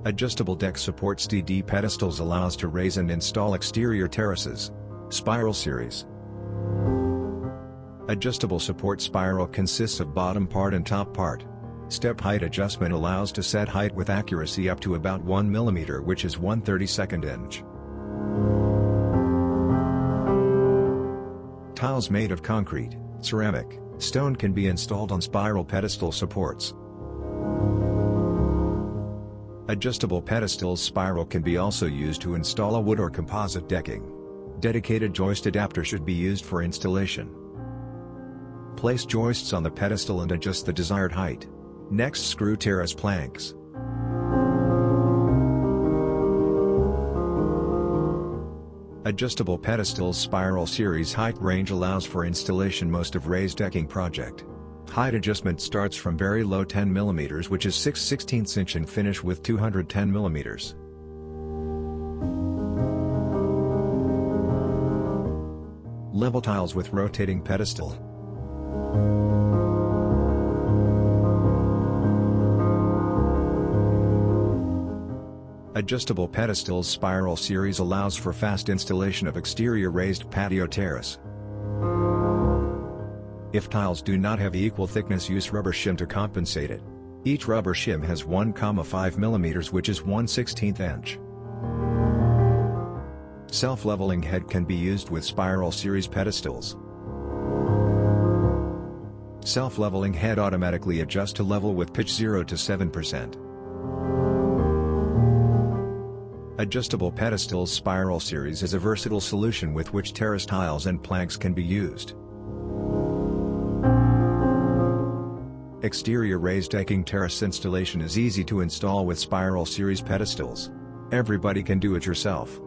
Adjustable deck supports DD pedestals allows to raise and install exterior terraces. Spiral series. Adjustable support spiral consists of bottom part and top part. Step height adjustment allows to set height with accuracy up to about 1 mm, which is 1/32 inch. Tiles made of concrete, ceramic, stone can be installed on spiral pedestal supports. Adjustable pedestals spiral can be also used to install a wood or composite decking. Dedicated joist adapter should be used for installation. Place joists on the pedestal and adjust the desired height. Next, screw terrace planks. Adjustable pedestals spiral series height range allows for installation most of raisedecking project. Height adjustment starts from very low 10 mm, which is 6/16 inch, and finish with 210 mm. Level tiles with rotating pedestal. Adjustable pedestals spiral series allows for fast installation of exterior raised patio terrace. If tiles do not have equal thickness, use rubber shim to compensate it. Each rubber shim has 1,5 mm, which is 1/16 inch. Self-leveling head can be used with spiral series pedestals. Self-leveling head automatically adjusts to level with pitch 0 to 7%. Adjustable pedestals spiral series is a versatile solution with which terrace tiles and planks can be used. Exterior raised decking terrace installation is easy to install with spiral series pedestals. Everybody can do it yourself.